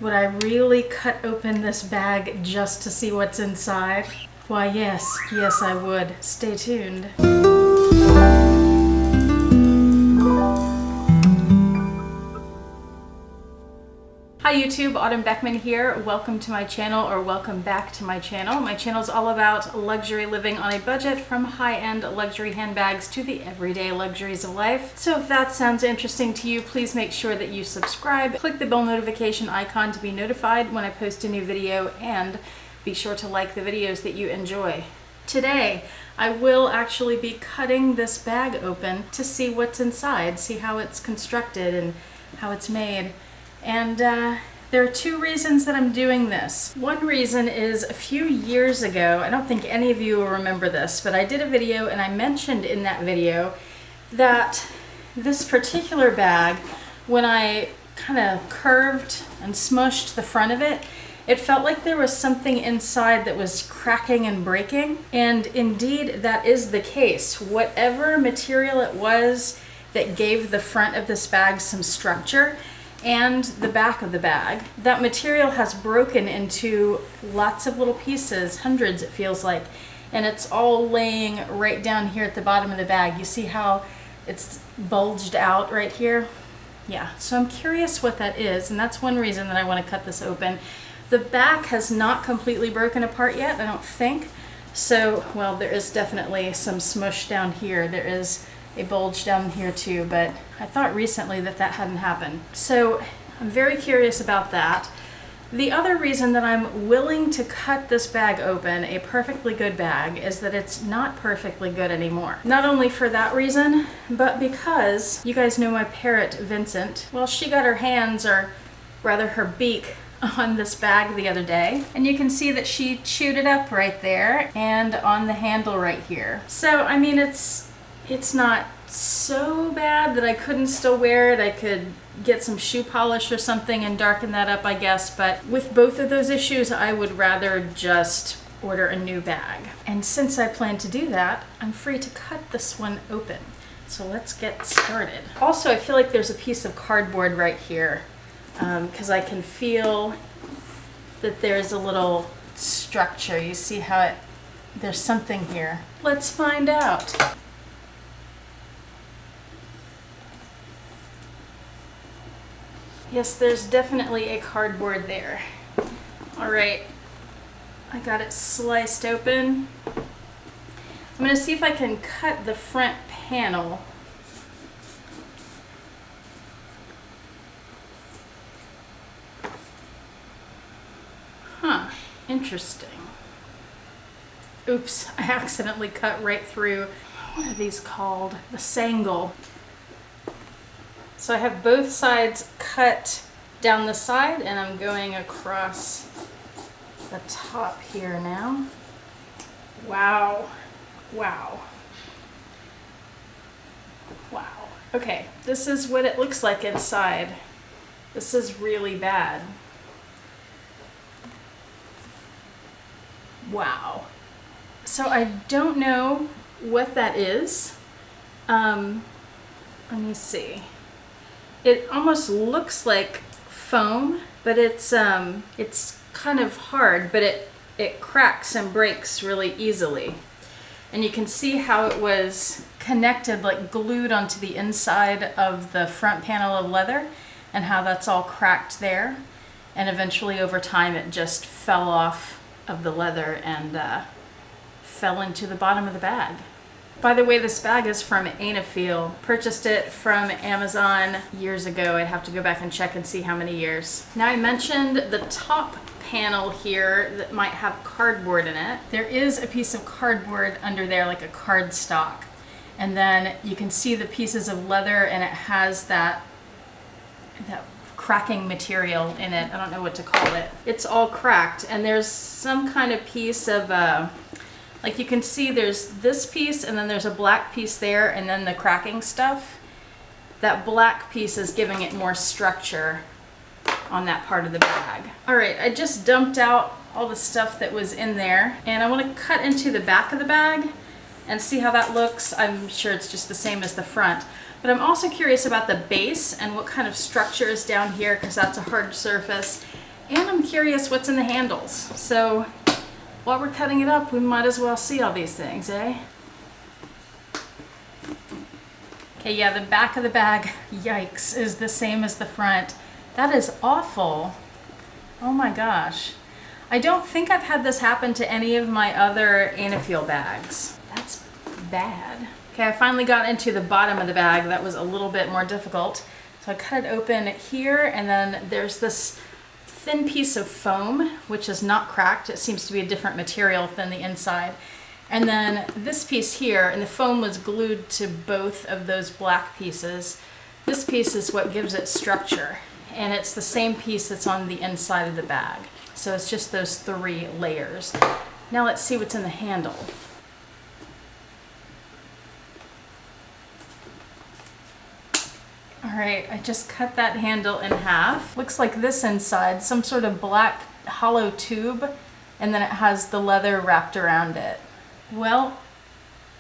Would I really cut open this bag just to see what's inside? Why, yes, I would. Stay tuned. Hi YouTube, Autumn Beckman here. Welcome to my channel, or welcome back to my channel. My channel is all about luxury living on a budget, from high-end luxury handbags to the everyday luxuries of life. So if that sounds interesting to you, please make sure that you subscribe, click the bell notification icon to be notified when I post a new video, and be sure to like the videos that you enjoy. Today, I will actually be cutting this bag open to see what's inside, see how it's constructed and how it's made. And there are two reasons that I'm doing this. One reason is a few years ago, I don't think any of you will remember this, but I did a video and I mentioned in that video that this particular bag, when I kind of curved and smushed the front of it, it felt like there was something inside that was cracking and breaking. And indeed, that is the case. Whatever material it was that gave the front of this bag some structure, and the back of the bag, that material has broken into lots of little pieces, hundreds it feels like, and it's all laying right down here at the bottom of the bag. You see how it's bulged out right here? Yeah, so I'm curious what that is, and that's one reason that I want to cut this open. The back has not completely broken apart yet, I don't think. So, well, there is definitely some smush down here. There is a bulge down here too, but I thought recently that that hadn't happened. So I'm very curious about that. The other reason that I'm willing to cut this bag open, a perfectly good bag, is that it's not perfectly good anymore. Not only for that reason, but because you guys know my parrot, Vincent. Well, she got her hands, or rather her beak, on this bag the other day, and you can see that she chewed it up right there and on the handle right here. So, I mean, it's not so bad that I couldn't still wear it. I could get some shoe polish or something and darken that up, I guess, but with both of those issues, I would rather just order a new bag. And since I plan to do that, I'm free to cut this one open. So let's get started. Also, I feel like there's a piece of cardboard right here, because I can feel that there's a little structure. You see how there's something here. Let's find out. Yes, there's definitely a cardboard there. All right, I got it sliced open. I'm gonna see if I can cut the front panel. Huh, interesting. Oops, I accidentally cut right through, what are these called? The sangle. So I have both sides cut down the side, and I'm going across the top here now. Wow, wow, wow. Okay, this is what it looks like inside. This is really bad. Wow. So I don't know what that is. Let me see. It almost looks like foam, but it's kind of hard, but it cracks and breaks really easily. And you can see how it was connected, like glued onto the inside of the front panel of leather, and how that's all cracked there. And eventually over time it just fell off of the leather and fell into the bottom of the bag. By the way, this bag is from Ainifeel. Purchased it from Amazon years ago. I'd have to go back and check and see how many years. Now, I mentioned the top panel here that might have cardboard in it. There is a piece of cardboard under there, like a cardstock. And then you can see the pieces of leather, and it has that cracking material in it. I don't know what to call it. It's all cracked, and there's some kind of piece of like you can see there's this piece, and then there's a black piece there, and then the cracking stuff. That black piece is giving it more structure on that part of the bag. All right, I just dumped out all the stuff that was in there, and I want to cut into the back of the bag and see how that looks. I'm sure it's just the same as the front, but I'm also curious about the base and what kind of structure is down here, because that's a hard surface. And I'm curious what's in the handles. So while we're cutting it up, we might as well see all these things, eh? Okay, yeah, the back of the bag, yikes, is the same as the front. That is awful. Oh my gosh. I don't think I've had this happen to any of my other Ainifeel bags. That's bad. Okay, I finally got into the bottom of the bag. That was a little bit more difficult. So I cut it open here, and then there's this thin piece of foam, which is not cracked. It seems to be a different material than the inside. And then this piece here, and the foam was glued to both of those black pieces. This piece is what gives it structure, and it's the same piece that's on the inside of the bag. So it's just those 3 layers. Now let's see what's in the handle. All right, I just cut that handle in half. Looks like this inside, some sort of black hollow tube, and then it has the leather wrapped around it. Well,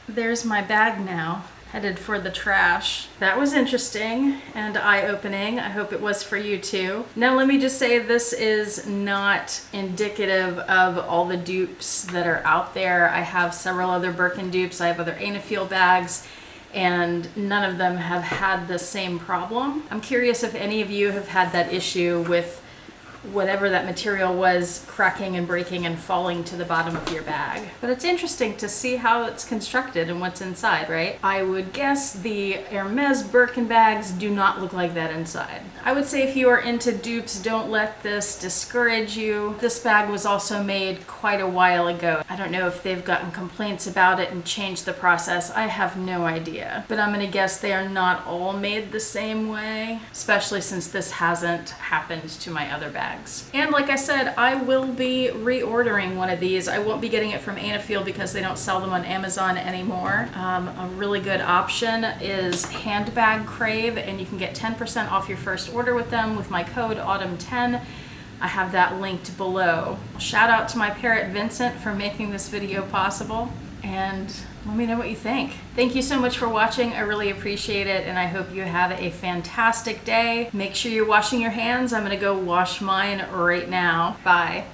there's my bag now, headed for the trash. That was interesting and eye-opening. I hope it was for you too. Now let me just say, this is not indicative of all the dupes that are out there. I have several other Birkin dupes. I have other Ainifeel bags, and none of them have had the same problem. I'm curious if any of you have had that issue with whatever that material was cracking and breaking and falling to the bottom of your bag. But it's interesting to see how it's constructed and what's inside, right? I would guess the Hermes Birkin bags do not look like that inside. I would say if you are into dupes, don't let this discourage you. This bag was also made quite a while ago. I don't know if they've gotten complaints about it and changed the process. I have no idea. But I'm gonna guess they are not all made the same way, especially since this hasn't happened to my other bags. And like I said, I will be reordering one of these. I won't be getting it from Ainifeel because they don't sell them on Amazon anymore. A really good option is Handbag Crave, and you can get 10% off your first order with them with my code autumn10. I have that linked below. Shout out to my parrot Vincent for making this video possible, and let me know what you think. Thank you so much for watching. I really appreciate it, and I hope you have a fantastic day. Make sure you're washing your hands. I'm gonna go wash mine right now. Bye.